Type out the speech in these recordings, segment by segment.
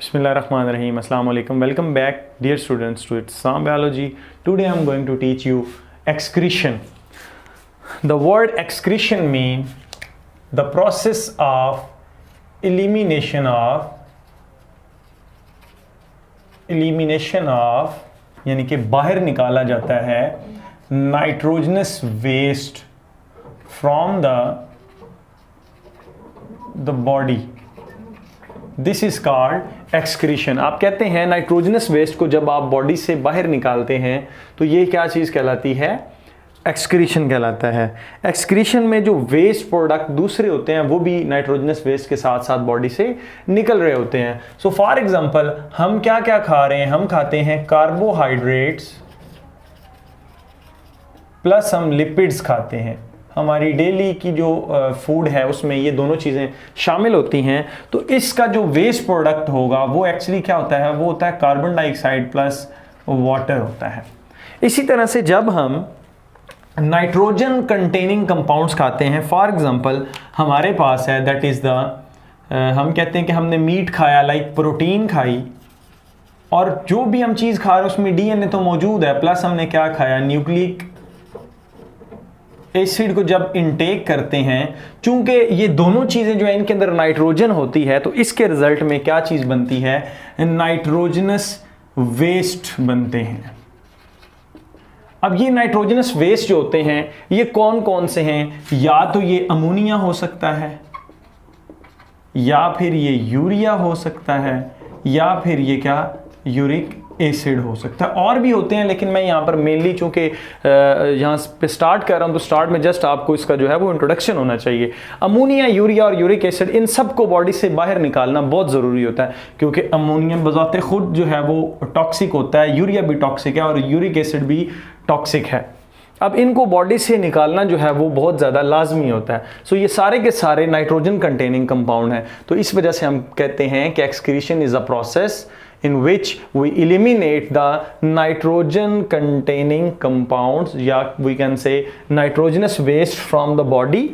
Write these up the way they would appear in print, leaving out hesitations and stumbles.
Bismillahirrahmanirrahim. Assalamu alaikum. Welcome back, dear students, to Exam Biology. Today I am going to teach you excretion. The word excretion means the process of elimination of यानी कि बाहर निकाला जाता है nitrogenous waste from the body. This is called excretion. आप कहते हैं nitrogenous waste को जब आप बॉडी से बाहर निकालते हैं तो ये क्या चीज़ कहलाती है? एक्सक्रीशन कहलाता है. एक्सक्रीशन में जो वेस्ट प्रोडक्ट दूसरे होते हैं वो भी नाइट्रोजनस वेस्ट के साथ साथ बॉडी से निकल रहे होते हैं. सो फॉर एग्जांपल हम क्या क्या खा रहे हैं? हम खाते हैं कार्बोहाइड्रेट्स प्लस हम लिपिड्स खाते हैं. हमारी डेली की जो फूड है उसमें ये दोनों चीज़ें शामिल होती हैं. तो इसका जो वेस्ट प्रोडक्ट होगा वो एक्चुअली क्या होता है? वो होता है कार्बन डाइऑक्साइड प्लस वाटर होता है. इसी तरह से जब हम नाइट्रोजन कंटेनिंग कंपाउंड्स खाते हैं, फॉर एग्जांपल हमारे पास है दैट इज़ हम कहते हैं कि हमने मीट खाया, लाइक प्रोटीन खाई, और जो भी हम चीज़ खा रहे हैं उसमें डीएनए तो मौजूद है, प्लस हमने क्या खाया? न्यूक्लिक एसिड को जब इनटेक करते हैं, चूंकि ये दोनों चीज़ें जो है इनके अंदर नाइट्रोजन होती है, तो इसके रिजल्ट में क्या चीज़ बनती है? नाइट्रोजनस वेस्ट बनते हैं. अब ये नाइट्रोजनस वेस्ट जो होते हैं ये कौन कौन से हैं? या तो ये अमोनिया हो सकता है, या फिर ये यूरिया हो सकता है, या फिर ये क्या यूरिक एसिड हो सकता है. और भी होते हैं लेकिन मैं यहाँ पर मेनली चूंकि यहाँ पे स्टार्ट कर रहा हूँ तो स्टार्ट में जस्ट आपको इसका जो है वो इंट्रोडक्शन होना चाहिए. अमोनिया, यूरिया और यूरिक एसिड, इन सब को बॉडी से बाहर निकालना बहुत ज़रूरी होता है क्योंकि अमोनिया बजाते खुद जो है वो टॉक्सिक होता है, यूरिया भी टॉक्सिक है और यूरिक एसिड भी टॉक्सिक है. अब इनको बॉडी से निकालना जो है वो बहुत ज़्यादा लाजमी होता है. सो ये सारे के सारे नाइट्रोजन कंटेनिंग कंपाउंड हैं. तो इस वजह से हम कहते हैं कि excretion is a process in which we eliminate the nitrogen containing compounds, या we can say nitrogenous waste from the body.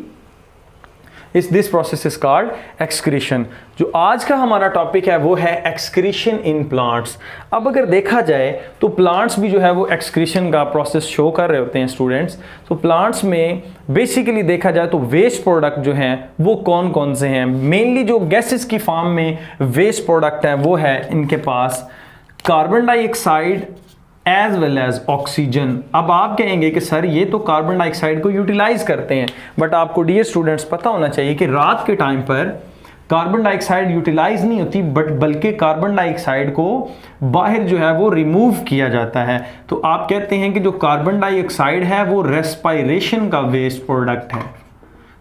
This process is called excretion. जो आज का हमारा टॉपिक है वो है excretion in plants. अब अगर देखा जाए तो प्लांट्स भी जो है वो excretion का प्रोसेस शो कर रहे होते हैं स्टूडेंट्स. तो प्लांट्स में बेसिकली देखा जाए तो वेस्ट प्रोडक्ट जो हैं वो कौन कौन से हैं? मेनली जो गैसेस की फॉर्म में वेस्ट प्रोडक्ट हैं वो है इनके पास carbon dioxide as well as oxygen. अब आप कहेंगे कि सर ये तो कार्बन डाइऑक्साइड को यूटिलाइज करते हैं, बट आपको डियर स्टूडेंट्स पता होना चाहिए कि रात के टाइम पर कार्बन डाइऑक्साइड यूटिलाइज नहीं होती बल्कि कार्बन डाइऑक्साइड को बाहर जो है वो रिमूव किया जाता है. तो आप कहते हैं कि जो कार्बन डाइऑक्साइड है वो रेस्पायरेशन का वेस्ट प्रोडक्ट है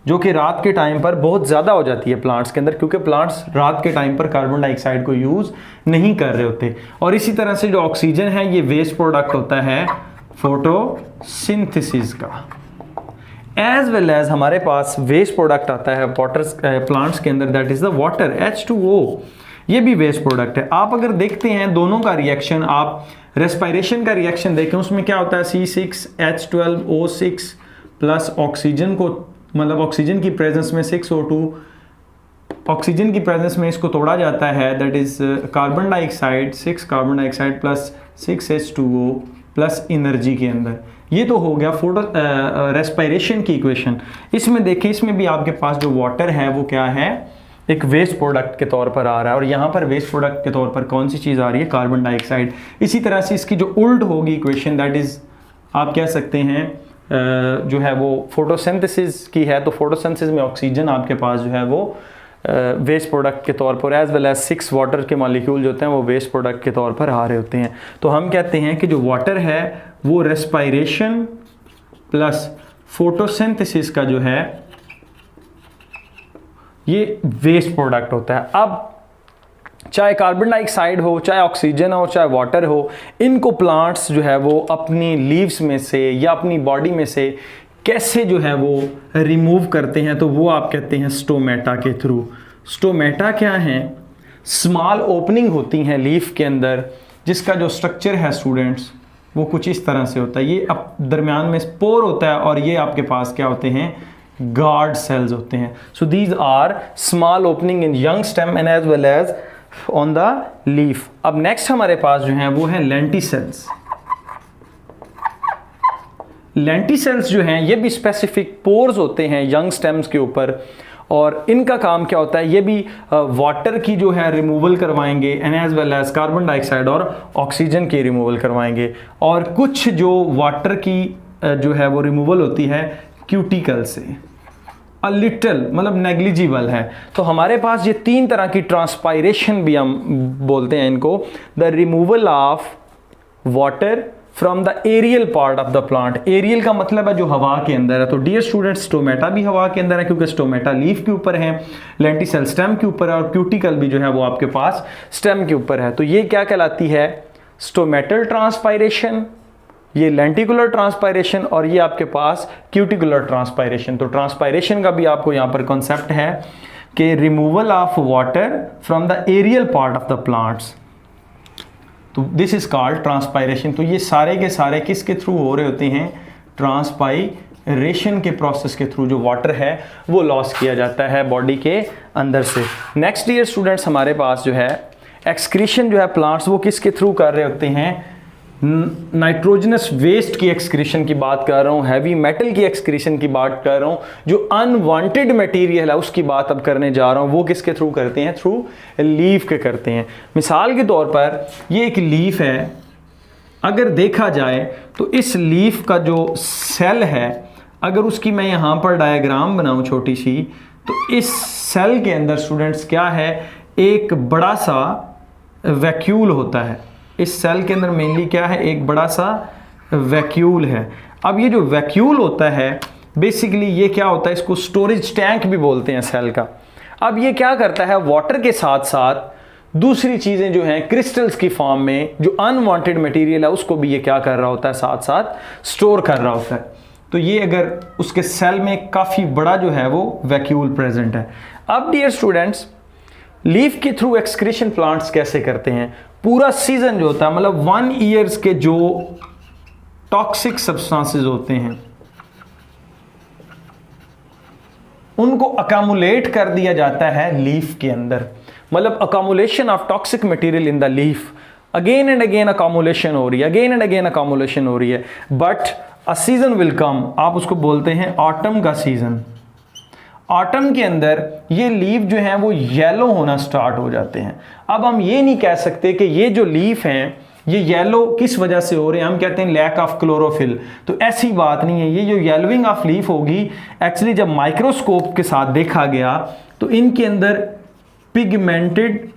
जो कि रात के टाइम पर बहुत ज़्यादा हो जाती है प्लांट्स के अंदर, क्योंकि प्लांट्स रात के टाइम पर कार्बन डाइऑक्साइड को यूज़ नहीं कर रहे होते. और इसी तरह से जो ऑक्सीजन है ये वेस्ट प्रोडक्ट होता है फोटोसिंथेसिस का. एज वेल एज हमारे पास वेस्ट प्रोडक्ट आता है वाटर प्लांट्स के अंदर, that is the water, H2O. ये भी वेस्ट प्रोडक्ट है. आप अगर देखते हैं दोनों का रिएक्शन, आप रेस्पायरेशन का रिएक्शन देखें, उसमें क्या होता है? C6H12O6 प्लस ऑक्सीजन को, मतलब ऑक्सीजन की प्रेजेंस में 6O2, ऑक्सीजन की प्रेजेंस में इसको तोड़ा जाता है, that is carbon dioxide, 6 carbon dioxide plus 6H2O plus energy के अंदर. ये तो हो गया फोटो रेस्पायरेशन की इक्वेशन. इसमें देखिए, इसमें भी आपके पास जो वाटर है वो क्या है? एक वेस्ट प्रोडक्ट के तौर पर आ रहा है, और यहाँ पर वेस्ट प्रोडक्ट के तौर पर कौन सी चीज़ आ रही है? Carbon dioxide. इसी तरह से इसकी जो उल्ट होगी इक्वेशन, दैट इज आप कह सकते हैं जो है वो फोटोसिंथेसिस की है. तो फोटोसिंथेसिस में ऑक्सीजन आपके पास जो है वो वेस्ट प्रोडक्ट के तौर पर, एज वेल एज 6 वाटर के मॉलिक्यूल जो होते हैं वो वेस्ट प्रोडक्ट के तौर पर आ रहे होते हैं. तो हम कहते हैं कि जो वाटर है वो रेस्पायरेशन प्लस फोटोसिंथेसिस का जो है ये वेस्ट प्रोडक्ट होता है. अब चाहे कार्बन डाइऑक्साइड हो, चाहे ऑक्सीजन हो, चाहे वाटर हो, इनको प्लांट्स जो है वो अपनी लीव्स में से या अपनी बॉडी में से कैसे जो है वो रिमूव करते हैं? तो वो आप कहते हैं स्टोमेटा के थ्रू. स्टोमेटा क्या है? स्मॉल ओपनिंग होती हैं लीफ के अंदर, जिसका जो स्ट्रक्चर है स्टूडेंट्स वो कुछ इस तरह से होता है. ये अब दरमियान में स्पोर होता है और ये आपके पास क्या होते हैं? गार्ड सेल्स होते हैं. So these are small opening in young stem and as well as on the leaf. अब नेक्स्ट हमारे पास जो है वो है लेंटिसेल्स। लेंटिसेल्स जो हैं ये भी स्पेसिफिक पोर्स होते हैं यंग स्टेम्स के ऊपर, और इनका काम क्या होता है, ये भी वाटर की जो है रिमूवल करवाएंगे and as well as carbon dioxide और ऑक्सीजन की रिमूवल करवाएंगे। और कुछ जो वाटर की जो है वो रिमूवल होती है क्यूटिकल से, अ लिटल मतलब नेग्लिजिबल है। तो हमारे पास ये 3 तरह की ट्रांसपायरेशन भी हम बोलते हैं इनको, the removal of water from the aerial part of the plant. Aerial का मतलब है जो हवा के अंदर है। तो डियर स्टूडेंट्स, स्टोमेटा भी हवा के अंदर है क्योंकि स्टोमेटा लीफ के ऊपर है, लेंटिसेल स्टेम के ऊपर है, और क्यूटिकल भी जो है वो आपके पास स्टेम के ऊपर है। तो ये क्या कहलाती है, स्टोमेटल ट्रांसपायरेशन, ये लेंटिकुलर ट्रांसपायरेशन, और ये आपके पास क्यूटिकुलर ट्रांसपायरेशन। तो ट्रांसपायरेशन का भी आपको यहाँ पर कॉन्सेप्ट है कि removal of water from the aerial part of the plants, तो दिस इज कॉल्ड ट्रांसपायरेशन। तो ये सारे के सारे किसके थ्रू हो रहे होते हैं, ट्रांसपायरेशन के प्रोसेस के थ्रू जो वाटर है वो लॉस किया जाता है बॉडी के अंदर से। नेक्स्ट ईयर स्टूडेंट्स हमारे पास जो है एक्सक्रीशन जो है प्लांट्स वो किसके थ्रू कर रहे होते हैं, नाइट्रोजनस वेस्ट की एक्सक्रीशन की बात कर रहा हूँ, हैवी मेटल की एक्सक्रीशन की बात कर रहा हूँ, जो अनवांटेड मटेरियल है उसकी बात अब करने जा रहा हूँ, वो किसके थ्रू करते हैं, थ्रू लीफ के करते हैं। मिसाल के तौर पर ये एक लीफ है, अगर देखा जाए तो इस लीफ का जो सेल है, अगर उसकी मैं यहाँ पर डायग्राम बनाऊँ छोटी सी, तो इस सेल के अंदर स्टूडेंट्स क्या है, एक बड़ा सा वैक्यूल होता है। इस सेल के अंदर मेनली क्या है, एक बड़ा सा वैक्यूल है। अब ये जो वैक्यूल होता है बेसिकली ये क्या होता है, इसको स्टोरेज टैंक भी बोलते हैं सेल का। अब ये क्या करता है, वाटर के साथ साथ दूसरी चीज़ें जो हैं क्रिस्टल्स की फॉर्म में, जो अनवांटेड मटेरियल है उसको भी ये क्या कर रहा होता है, साथ साथ स्टोर कर रहा होता है। तो ये अगर उसके सेल में काफ़ी बड़ा जो है वो वैक्यूल प्रेजेंट है। अब डियर स्टूडेंट्स, लीफ के थ्रू एक्सक्रीशन प्लांट्स कैसे करते हैं, पूरा सीजन जो होता है, मतलब 1 ईयर्स के जो टॉक्सिक सब्सटेंसेस होते हैं उनको अकामुलेट कर दिया जाता है लीफ के अंदर, मतलब accumulation of toxic material in the leaf, again and again accumulation हो रही है, अगेन एंड अगेन अकामुलेशन हो रही है। But a season will come, आप उसको बोलते हैं ऑटम का सीजन। ऑटम के अंदर ये लीफ जो हैं वो येलो होना स्टार्ट हो जाते हैं। अब हम ये नहीं कह सकते कि ये जो लीफ हैं ये येलो किस वजह से हो रहे हैं, हम कहते हैं लैक ऑफ क्लोरोफिल, तो ऐसी बात नहीं है। ये जो येलोइंग ऑफ लीफ होगी, एक्चुअली जब माइक्रोस्कोप के साथ देखा गया तो इनके अंदर पिगमेंटेड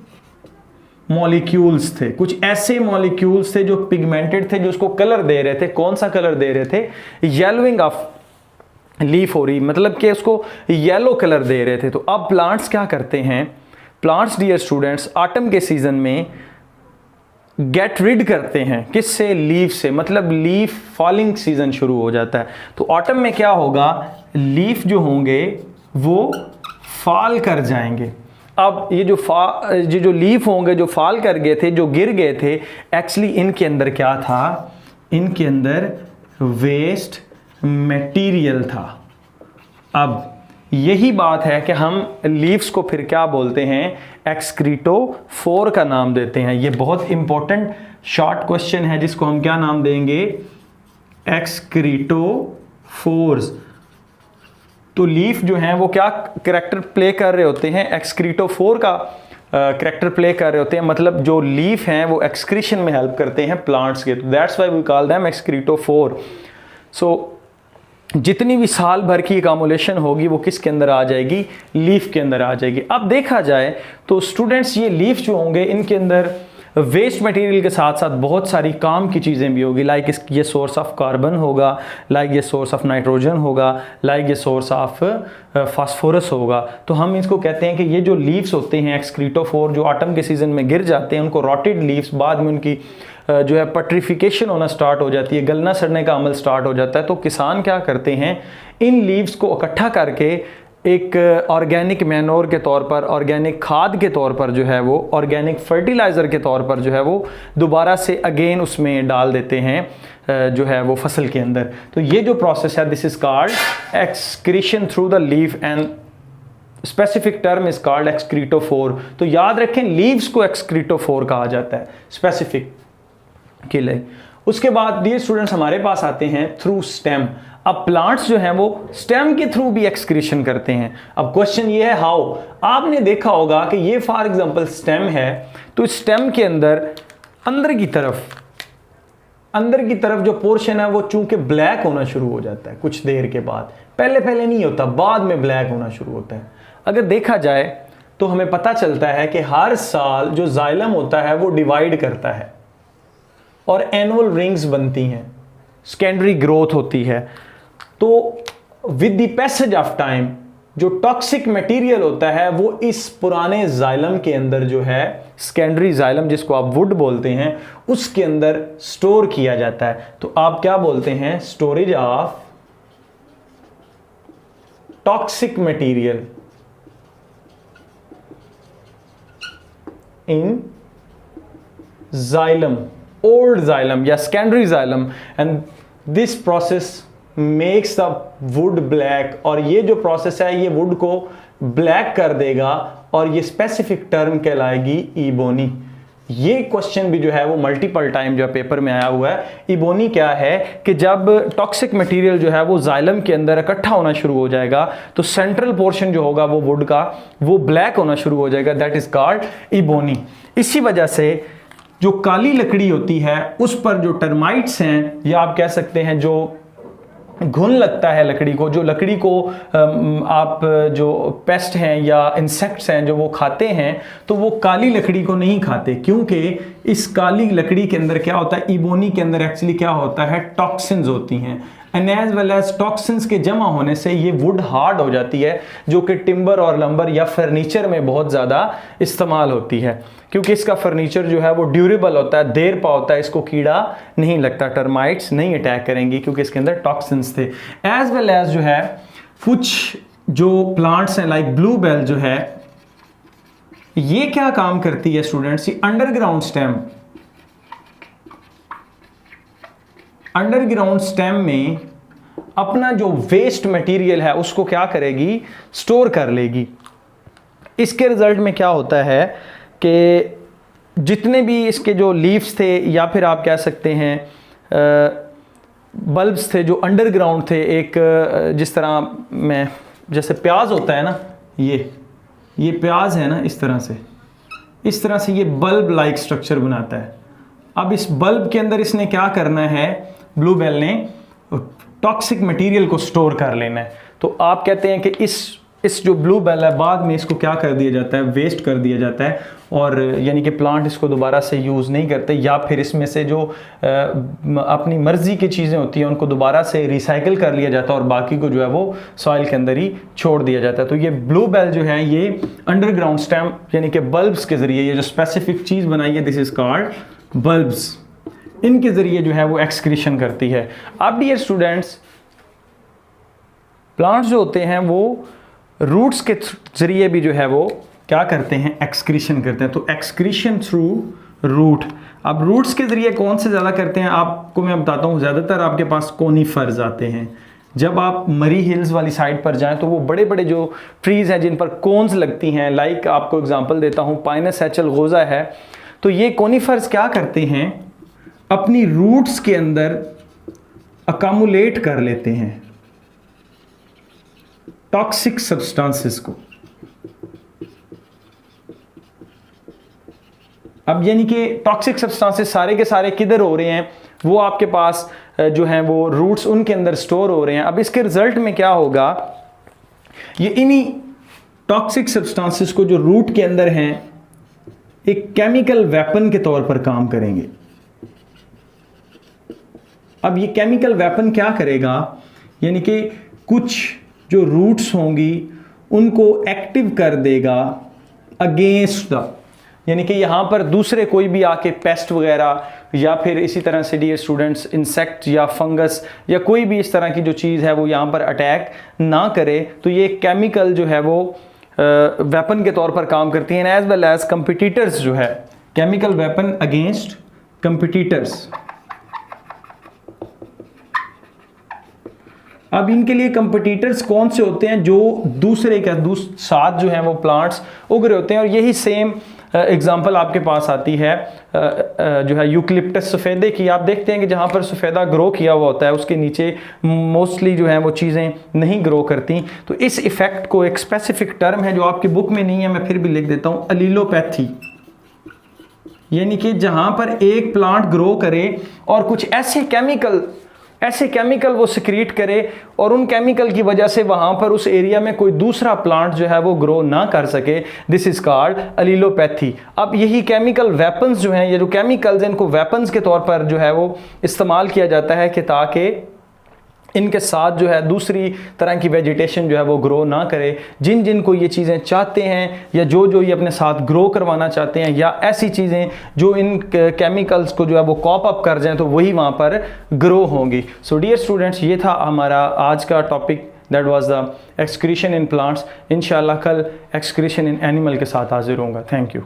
मॉलिक्यूल्स थे, कुछ ऐसे मॉलिक्यूल्स थे जो पिगमेंटेड थे, जो उसको कलर दे रहे थे। कौन सा कलर दे रहे थे, येलोइंग ऑफ लीफ हो रही, मतलब कि उसको येलो कलर दे रहे थे। तो अब प्लांट्स क्या करते हैं, प्लांट्स डियर स्टूडेंट्स ऑटम के सीजन में गेट रिड करते हैं, किससे, लीफ से, मतलब लीफ फॉलिंग सीजन शुरू हो जाता है। तो ऑटम में क्या होगा, लीफ जो होंगे वो फॉल कर जाएंगे। अब ये जो लीफ होंगे जो फॉल कर गए थे, जो गिर गए थे, एक्चुअली इनके अंदर क्या था, इनके अंदर वेस्ट मटेरियल था। अब यही बात है कि हम लीव्स को फिर क्या बोलते हैं, एक्सक्रीटोफोर का नाम देते हैं। ये बहुत इंपॉर्टेंट शॉर्ट क्वेश्चन है जिसको हम क्या नाम देंगे, एक्सक्रीटोफोर्स। तो लीफ जो हैं वो क्या कैरेक्टर प्ले कर रहे होते हैं, एक्सक्रीटोफोर का कैरेक्टर प्ले कर रहे होते हैं, मतलब जो लीफ हैं वो एक्सक्रीशन में हेल्प करते हैं प्लांट्स के। तो that's why we call them excretophore. So जितनी भी साल भर की अकामुलेशन होगी वो किसके अंदर आ जाएगी, लीफ के अंदर आ जाएगी। अब देखा जाए तो स्टूडेंट्स ये लीफ जो होंगे इनके अंदर वेस्ट मटेरियल के साथ साथ बहुत सारी काम की चीज़ें भी होगी, लाइक ये सोर्स ऑफ कार्बन होगा, लाइक ये सोर्स ऑफ नाइट्रोजन होगा, लाइक ये सोर्स ऑफ फास्फोरस होगा। तो हम इसको कहते हैं कि ये जो लीव्स होते हैं एक्सक्रीटोफोर, जो ऑटम के सीजन में गिर जाते हैं, उनको रॉटेड लीव्स, बाद में उनकी जो है पट्रिफिकेशन होना स्टार्ट हो जाती है, गलना सड़ने का अमल स्टार्ट हो जाता है। तो किसान क्या करते हैं, इन लीव्स को इकट्ठा करके एक ऑर्गेनिक मैनोर के तौर पर, ऑर्गेनिक खाद के तौर पर जो है वो, ऑर्गेनिक फर्टिलाइज़र के तौर पर जो है वो दोबारा से अगेन उसमें डाल देते हैं जो है वो फसल के अंदर। तो ये जो प्रोसेस है, this is called excretion through the leaf and specific term is called excretophore. तो याद रखें लीव्स को एक्सक्रीटोफोर कहा जाता है स्पेसिफिक के लिए। उसके बाद डियर स्टूडेंट्स हमारे पास आते हैं थ्रू स्टेम। अब प्लांट्स जो हैं वो स्टेम के थ्रू भी एक्सक्रीशन करते हैं। अब क्वेश्चन ये है हाउ। आपने देखा होगा कि ये फॉर एग्जांपल स्टेम है, तो स्टेम के अंदर की तरफ जो पोर्शन है वो चूंकि ब्लैक होना शुरू हो जाता है कुछ देर के बाद, पहले नहीं होता, बाद में ब्लैक होना शुरू होता है। अगर देखा जाए तो हमें पता चलता है कि हर साल जो जाइलम होता है वो डिवाइड करता है और एनुअल रिंग्स बनती हैं, सेकेंडरी ग्रोथ होती है। तो with the passage of time जो टॉक्सिक मटेरियल होता है वो इस पुराने जाइलम के अंदर जो है, सेकेंडरी जाइलम जिसको आप वुड बोलते हैं, उसके अंदर स्टोर किया जाता है। तो आप क्या बोलते हैं? Storage of toxic material in xylem, old xylem या secondary xylem, and this process makes the wood black. और ये जो प्रोसेस है ये वुड को ब्लैक कर देगा और ये स्पेसिफिक टर्म कहलाएगी इबोनी। ये क्वेश्चन भी जो है वो मल्टीपल टाइम जो पेपर में आया हुआ है। इबोनी क्या है कि जब टॉक्सिक मटेरियल जो है वो जाइलम के अंदर इकट्ठा होना शुरू हो जाएगा तो सेंट्रल पोर्शन जो होगा वो वुड का वो ब्लैक होना शुरू हो जाएगा, दैट इज कॉल्ड इबोनी। इसी वजह से जो काली लकड़ी होती है उस पर जो टर्माइट्स हैं या आप कह सकते हैं जो घुन लगता है लकड़ी को, जो लकड़ी को आप जो पेस्ट हैं या इंसेक्ट्स हैं जो वो खाते हैं, तो वो काली लकड़ी को नहीं खाते, क्योंकि इस काली लकड़ी के अंदर क्या होता है, इबोनी के अंदर एक्चुअली क्या होता है, टॉक्सिन्स होती हैं। And as well as toxins के जमा होने से ये वुड हार्ड हो जाती है, जो कि टिम्बर और लंबर या फर्नीचर में बहुत ज़्यादा इस्तेमाल होती है, क्योंकि इसका फर्नीचर जो है वो ड्यूरेबल होता है, देर पा होता है, इसको कीड़ा नहीं लगता, टर्माइट्स नहीं अटैक करेंगी क्योंकि इसके अंदर टॉक्सिन्स थे। एज वेल एज जो है कुछ जो प्लांट्स हैं लाइक ब्लूबेल जो है, ये क्या काम करती है स्टूडेंट्स, ये अंडरग्राउंड स्टेम में अपना जो वेस्ट मटेरियल है उसको क्या करेगी, स्टोर कर लेगी। इसके रिजल्ट में क्या होता है कि जितने भी इसके जो लीव्स थे या फिर आप कह सकते हैं बल्ब्स थे जो अंडरग्राउंड थे, एक जिस तरह में जैसे प्याज होता है ना, ये प्याज है ना, इस तरह से ये बल्ब लाइक स्ट्रक्चर बनाता है। अब इस बल्ब के अंदर इसने क्या करना है, ब्लूबेल ने टॉक्सिक मटेरियल को स्टोर कर लेना है। तो आप कहते हैं कि इस जो ब्लूबेल है बाद में इसको क्या कर दिया जाता है, वेस्ट कर दिया जाता है, और यानी कि प्लांट इसको दोबारा से यूज़ नहीं करते, या फिर इसमें से जो अपनी मर्जी की चीज़ें होती हैं उनको दोबारा से रिसाइकिल कर लिया जाता है और बाकी को जो है वो सॉइल के अंदर ही छोड़ दिया जाता है। तो ये ब्लूबेल जो है ये अंडरग्राउंड स्टेम यानी कि बल्ब्स के ज़रिए ये जो स्पेसिफिक चीज़ बनाई है, दिस इज़ कॉल्ड बल्ब्स, इनके ज़रिए जो है वो एक्सक्रीशन करती है। अब डियर स्टूडेंट्स, प्लांट्स जो होते हैं वो रूट्स के ज़रिए भी जो है वो क्या करते हैं, एक्सक्रीशन करते हैं। तो एक्सक्रीशन थ्रू रूट। अब रूट्स के ज़रिए कौन से ज़्यादा करते हैं, आपको मैं बताता हूँ। ज़्यादातर आपके पास कोनीफर्स आते हैं। जब आप मरी हिल्स वाली साइड पर जाएं तो वो बड़े बड़े जो ट्रीज़ हैं जिन पर कोन्स लगती हैं, लाइक आपको एग्जांपल देता हूँ, पाइनस एचलगोजा है। तो ये कोनीफर्स क्या करते हैं, अपनी रूट्स के अंदर अकामुलेट कर लेते हैं टॉक्सिक सब्सटेंसेस को। अब यानी कि टॉक्सिक सब्सटेंसेस सारे के सारे किधर हो रहे हैं, वो आपके पास जो हैं वो रूट्स उनके अंदर स्टोर हो रहे हैं। अब इसके रिजल्ट में क्या होगा, ये इन्हीं टॉक्सिक सब्सटेंसेस को जो रूट के अंदर हैं एक केमिकल वेपन के तौर पर काम करेंगे। अब ये केमिकल वेपन क्या करेगा, यानी कि कुछ जो रूट्स होंगी उनको एक्टिव कर देगा अगेंस्ट द, यानी कि यहाँ पर दूसरे कोई भी आके पेस्ट वगैरह या फिर इसी तरह से डियर स्टूडेंट्स इंसेक्ट या फंगस या कोई भी इस तरह की जो चीज़ है वो यहाँ पर अटैक ना करे। तो ये केमिकल जो है वो वेपन के तौर पर काम करती हैं। एज वेल एज कंपिटिटर्स जो है, केमिकल वेपन अगेंस्ट कंपिटिटर्स। अब इनके लिए कंपटीटर्स कौन से होते हैं, जो दूसरे साथ जो हैं वो प्लांट्स उग रहे होते हैं। और यही सेम एग्जांपल आपके पास आती है जो है यूकलिप्टस सफ़ेदे की। आप देखते हैं कि जहाँ पर सफ़ेदा ग्रो किया हुआ होता है उसके नीचे मोस्टली जो है वो चीज़ें नहीं ग्रो करती। तो इस इफ़ेक्ट को एक स्पेसिफिक टर्म है जो आपकी बुक में नहीं है, मैं फिर भी लिख देता हूँ, एलिलोपैथी। यानी कि जहाँ पर एक प्लांट ग्रो करे और कुछ ऐसे केमिकल वो सिक्रीट करे और उन केमिकल की वजह से वहां पर उस एरिया में कोई दूसरा प्लांट जो है वो ग्रो ना कर सके, दिस इज कॉल्ड एलिलोपैथी। अब यही केमिकल वेपन्स जो हैं, ये जो केमिकल्स हैं इनको वेपन्स के तौर पर जो है वो इस्तेमाल किया जाता है कि ताकि इनके साथ जो है दूसरी तरह की वेजिटेशन जो है वो ग्रो ना करे। जिन को ये चीज़ें चाहते हैं या जो ये अपने साथ ग्रो करवाना चाहते हैं या ऐसी चीज़ें जो इन केमिकल्स को जो है वो कॉप अप कर जाएं, तो वही वहाँ पर ग्रो होंगी। सो डियर स्टूडेंट्स, ये था हमारा आज का topic, that was the excretion in plants. इंशाल्लाह कल एक्सक्रीशन इन एनिमल के साथ हाजिर होऊंगा। Thank you.